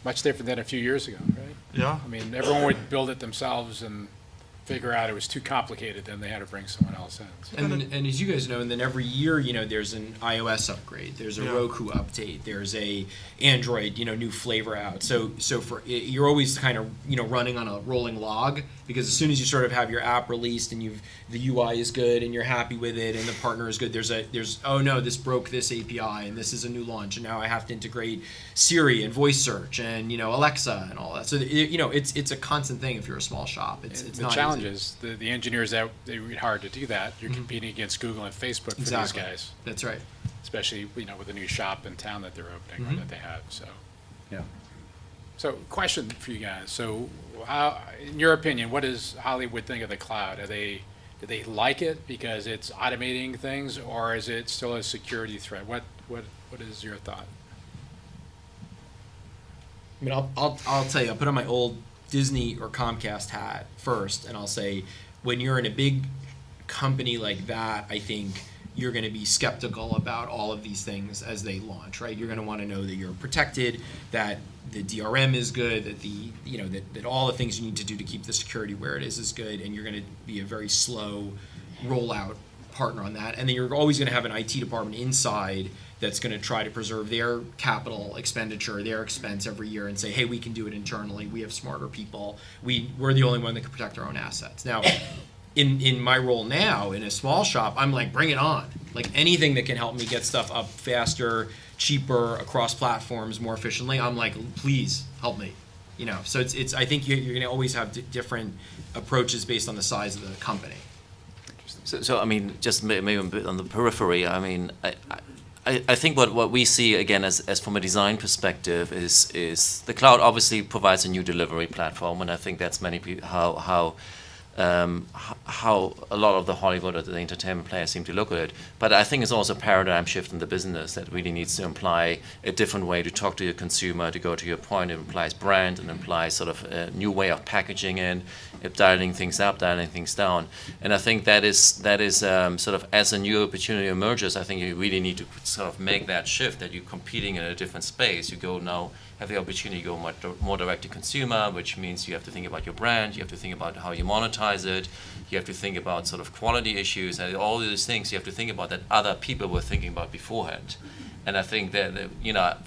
Much different than a few years ago, right? Yeah. I mean, everyone would build it themselves and figure out it was too complicated, then they had to bring someone else in. So- And as you guys know, and then every year, there's an iOS upgrade, there's a Yeah. Roku update, there's a Android, new flavor out. So for you're always kind of running on a rolling log, because as soon as you sort of have your app released and the UI is good and you're happy with it and the partner is good, there's oh no, this broke this API and this is a new launch and now I have to integrate Siri and voice search and Alexa and all that. So it's a constant thing if you're a small shop. It's The not challenge easy. is the engineers that they read hard to do that. You're competing against Google and Facebook for Exactly. these guys, That's right. especially with a new shop in town that they're opening or that they have. So, Yeah. so question for you guys. So, how, in your opinion, what does Hollywood think of the cloud? Do they like it because it's automating things, or is it still a security threat? What is your thought? I mean, I'll tell you, I'll put on my old Disney or Comcast hat first, and I'll say, when you're in a big company like that, I think you're going to be skeptical about all of these things as they launch, right? You're going to want to know that you're protected, that the DRM is good, that that all the things you need to do to keep the security where it is good, and you're going to be a very slow rollout partner on that. And then you're always going to have an IT department inside that's going to try to preserve their capital expenditure, their expense every year, and say, hey, we can do it internally. We have smarter people. We're the only one that can protect our own assets. Now, in my role now in a small shop, I'm like, bring it on. Like anything that can help me get stuff up faster, cheaper, across platforms, more efficiently, I'm like, please help me. So it's I think you're going to always have different approaches based on the size of the company. So I mean, just maybe a bit on the periphery. I mean, I think what we see again as from a design perspective is the cloud obviously provides a new delivery platform, and I think that's many people how a lot of the Hollywood or the entertainment players seem to look at it. But I think it's also a paradigm shift in the business that really needs to imply a different way to talk to your consumer. To go to your point, it implies brand and implies sort of a new way of packaging in, dialing things up, dialing things down. And I think that is sort of as a new opportunity emerges, I think you really need to sort of make that shift, that you're competing in a different space. You go now have the opportunity to go more direct to consumer, which means you have to think about your brand, you have to think about how you monetize it, you have to think about sort of quality issues, and all of these things you have to think about that other people were thinking about beforehand. And I think that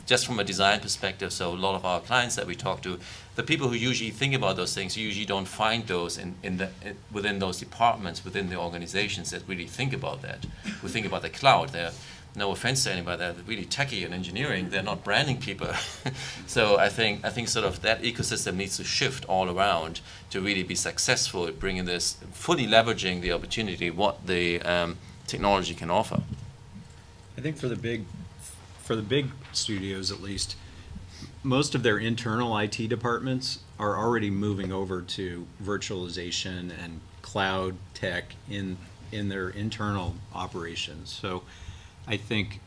just from a design perspective, so a lot of our clients that we talk to, the people who usually think about those things, you usually don't find those within those departments, within the organizations that really think about that, who think about the cloud. No offense to anybody, they're really techie and engineering. They're not branding people. So I think sort of that ecosystem needs to shift all around to really be successful at bringing this, fully leveraging the opportunity, what the technology can offer. I think for the big studios at least, most of their internal IT departments are already moving over to virtualization and cloud tech in their internal operations. So I think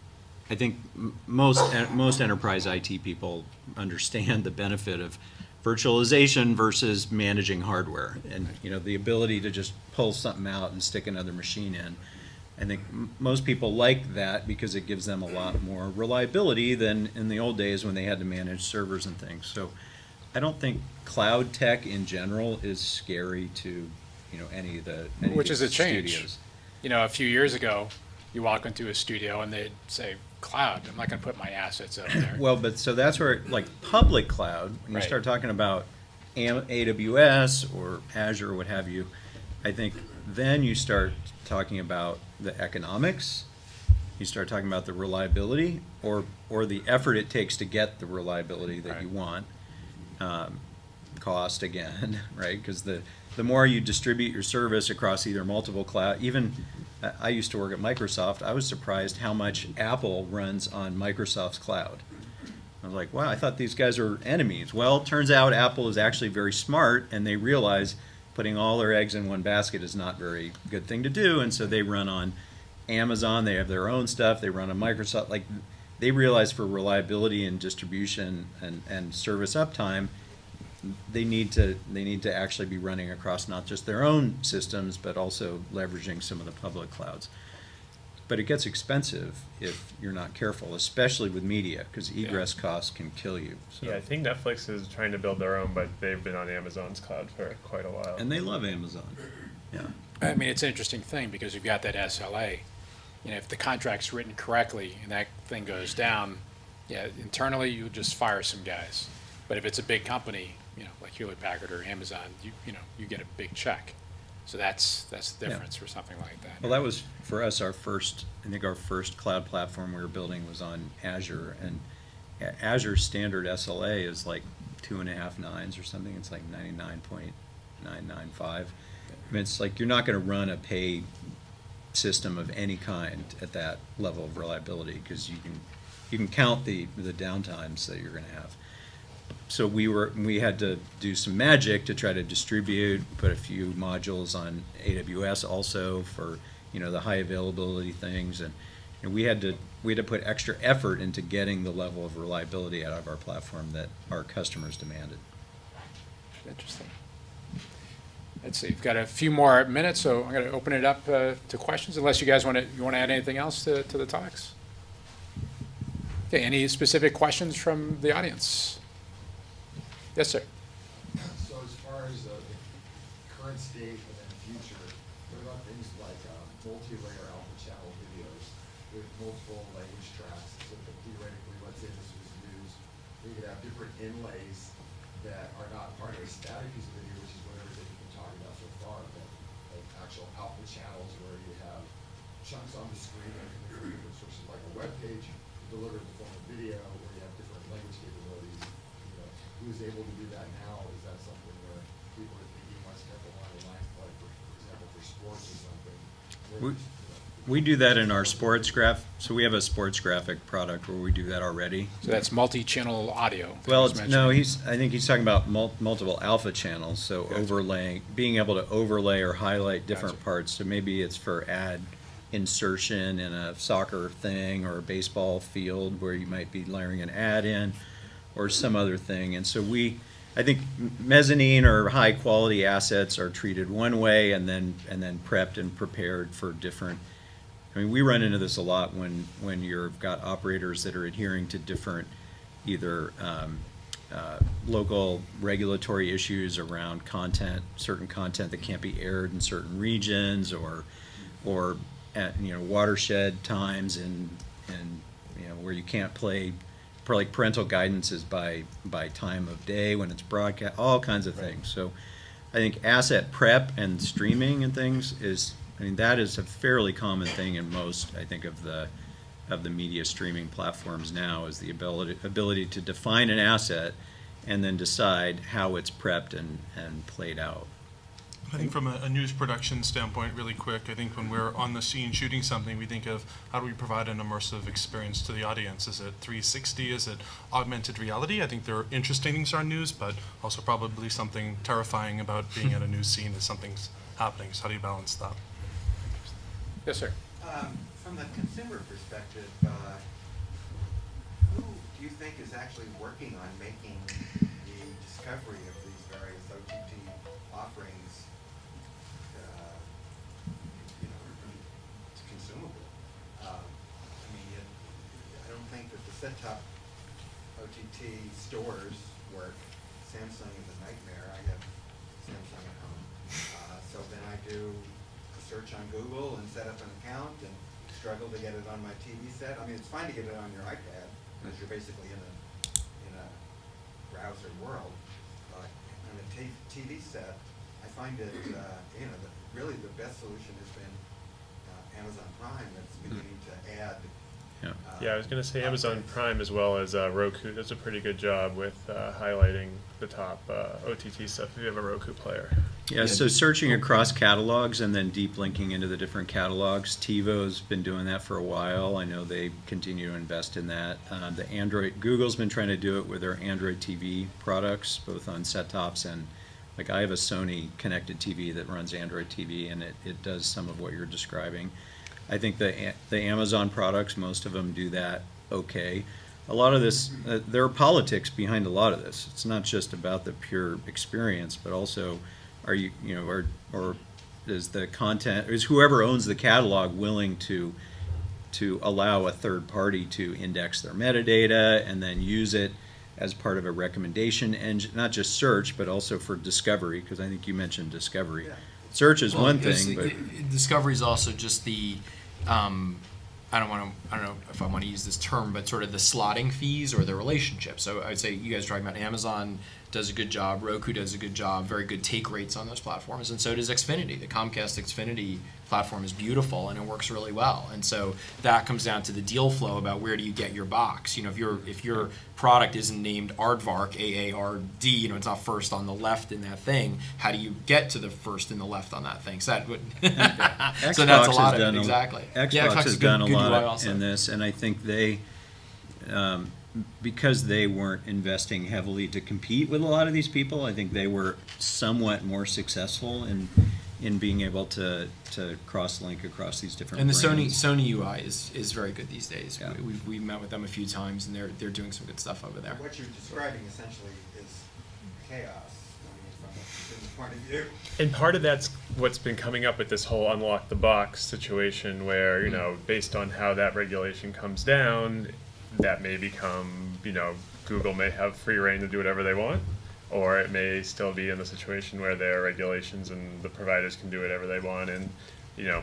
most enterprise IT people understand the benefit of virtualization versus managing hardware, and the ability to just pull something out and stick another machine in. I think most people like that because it gives them a lot more reliability than in the old days when they had to manage servers and things. So I don't think cloud tech in general is scary to any of the Which is a change. studios. A few years ago, you walk into a studio and they'd say, cloud, I'm not going to put my assets up there. Well, but so that's where, like public cloud, when you Right. start talking about AWS or Azure or what have you, I think then you start talking about the economics, you start talking about the reliability or the effort it takes to get the reliability that Right. you want. Cost again, right? Because the more you distribute your service across either multiple cloud, even I used to work at Microsoft. I was surprised how much Apple runs on Microsoft's cloud. I was like, wow, I thought these guys were enemies. Well, it turns out Apple is actually very smart, and they realize putting all their eggs in one basket is not a very good thing to do, and so they run on Amazon, they have their own stuff, they run on Microsoft. Like, they realize for reliability and distribution and service uptime, they need to actually be running across not just their own systems, but also leveraging some of the public clouds. But it gets expensive if you're not careful, especially with media, because egress costs can kill you. So. Yeah, I think Netflix is trying to build their own, but they've been on Amazon's cloud for quite a while. And they love Amazon. Yeah. I mean, it's an interesting thing because you've got that SLA. You know, if the contract's written correctly and that thing goes down, yeah, internally you just fire some guys. But if it's a big company, you know, like Hewlett Packard or Amazon, you know, you get a big check. So that's the difference for something like that. Well, that was for us our first cloud platform we were building was on Azure, and Azure's standard SLA is like 2.5 nines or something. It's like 99.995. I mean, it's like you're not going to run a pay system of any kind at that level of reliability because you can count the downtimes that you're going to have. So we had to do some magic to try to distribute, put a few modules on AWS also for, you know, the high availability things, and we had to put extra effort into getting the level of reliability out of our platform that our customers demanded. Interesting. Let's see, we've got a few more minutes, so I'm going to open it up to questions, unless you guys want to add anything else to the talks. Okay, any specific questions from the audience? Yes, sir. So as far as the current state and then future, what about things like multi-layer alpha channel videos with multiple language tracks? So that theoretically, let's say this was news, we could have different inlays that are not part of a static piece of video, which is what everything you've been talking about so far, but like actual alpha channels where you have chunks on the screen that can be from different sources, like a web page delivered in the form of video, where you have different language capabilities. Who's able to do that now? Is that something where people are thinking much careful along the lines, like for example, for sports or something? We do that in our sports graph. So we have a sports graphic product where we do that already. So that's multi-channel audio. that Well, was mentioned. I think he's talking about multiple alpha channels. So overlaying, being able to overlay or highlight different Gotcha. parts. So maybe it's for ad insertion in a soccer thing or a baseball field where you might be layering an ad in, or some other thing. And so I think mezzanine or high quality assets are treated one way and then prepped and prepared for different. I mean, we run into this a lot when you've got operators that are adhering to different either local regulatory issues around certain content that can't be aired in certain regions, or at, you know, watershed times and you know, where you can't play. Like parental guidance is by time of day when it's broadcast, all kinds of things. So I think asset prep and streaming and things that is a fairly common thing in most, I think, of the media streaming platforms now, is the ability to define an asset and then decide how it's prepped and played out. I think from a news production standpoint, really quick, I think when we're on the scene shooting something, we think of how do we provide an immersive experience to the audience? Is it 360? Is it augmented reality? I think there are interesting things on news, but also probably something terrifying about being at a news scene as something's happening. So how do you balance that? Yes, sir. From the consumer perspective, who do you think is actually working on making the discovery of these various OTT offerings consumable? I mean, I don't think that the set-top OTT stores work. Samsung is a nightmare. I have Samsung at home. So then I do a search on Google and set up an account and struggle to get it on my TV set. I mean, it's fine to get it on your iPad because you're basically in a browser world. But on a TV set, I find it, really the best solution has been Amazon Prime, that's beginning to add Yeah, I was going to say Amazon Prime as well as Roku does a pretty good job with highlighting the top OTT stuff if you have a Roku player. Yeah, so searching across catalogs and then deep linking into the different catalogs. TiVo's been doing that for a while. I know they continue to invest in that. The Android, Google's been trying to do it with their Android TV products, both on set tops and, like, I have a Sony connected TV that runs Android TV, and it does some of what you're describing. I think the Amazon products, most of them do that okay. A lot of this, there are politics behind a lot of this. It's not just about the pure experience, but also, are you, or is the content, is whoever owns the catalog willing to allow a third party to index their metadata and then use it as part of a recommendation engine, not just search, but also for discovery, because I think you mentioned discovery. Yeah. Search is one thing, but discovery is also just the I don't know if I want to use this term, but sort of the slotting fees or the relationship. So I'd say you guys are talking about Amazon does a good job, Roku does a good job, very good take rates on those platforms, and so does Xfinity. The Comcast Xfinity platform is beautiful and it works really well. And so that comes down to the deal flow about where do you get your box. You know, if your product isn't named Aardvark, AARD, it's not first on the left in that thing, how do you get to the first in the left on that thing? So that would so that's a lot of it, exactly. Xbox has is done good a UI lot also. in this, and I think they, because they weren't investing heavily to compete with a lot of these people, I think they were somewhat more successful in being able to cross-link across these different And the brands. Sony UI is very good these days. Yeah. We've met with them a few times, and they're doing some good stuff over there. What you're describing essentially is chaos, I mean, from a consumer point of view. And part of that's what's been coming up with this whole unlock the box situation where, based on how that regulation comes down, that may become, Google may have free reign to do whatever they want, or it may still be in the situation where there are regulations and the providers can do whatever they want and,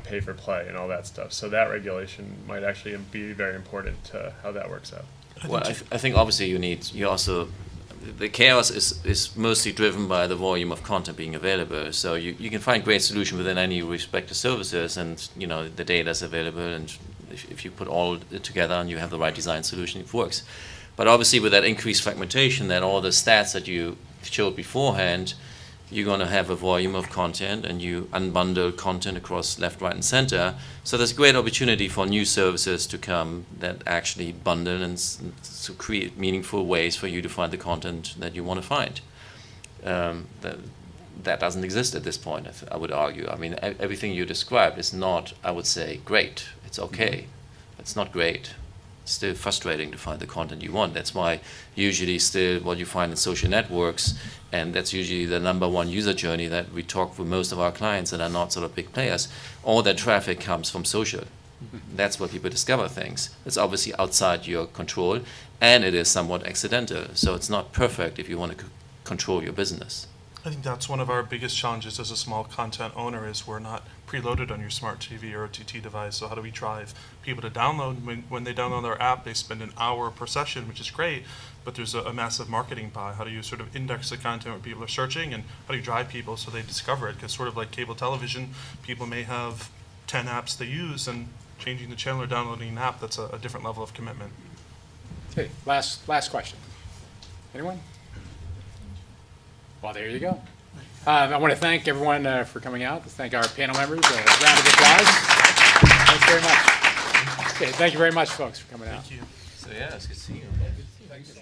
pay for play and all that stuff. So that regulation might actually be very important to how that works out. Well, I think obviously you also, the chaos is mostly driven by the volume of content being available. So you can find great solution within any respective services, and the data is available, and if you put all it together and you have the right design solution, it works. But obviously with that increased fragmentation, then all the stats that you showed beforehand, you're going to have a volume of content, and you unbundle content across left, right, and center. So there's a great opportunity for new services to come that actually bundle and to create meaningful ways for you to find the content that you want to find. That doesn't exist at this point, I would argue. I mean, everything you described is not, I would say, great. It's okay. It's not great. It's still frustrating to find the content you want. That's why usually still what you find in social networks, and that's usually the number one user journey that we talk with most of our clients that are not sort of big players. All that traffic comes from social. That's where people discover things. It's obviously outside your control, and it is somewhat accidental. So it's not perfect if you want to control your business. I think that's one of our biggest challenges as a small content owner is we're not preloaded on your smart TV or OTT device. So how do we drive people to download? When they download our app, they spend an hour per session, which is great, but there's a massive marketing buy. How do you sort of index the content where people are searching, and how do you drive people so they discover it? Because sort of like cable television, people may have 10 apps they use, and changing the channel or downloading an app, that's a different level of commitment. Okay, last question. Anyone? Well, there you go. I want to thank everyone for coming out. Thank our panel members. A round of applause. Thanks very much. Okay, thank you very much, folks, for coming out. Thank you. So yeah, it's good to see you. Thank you.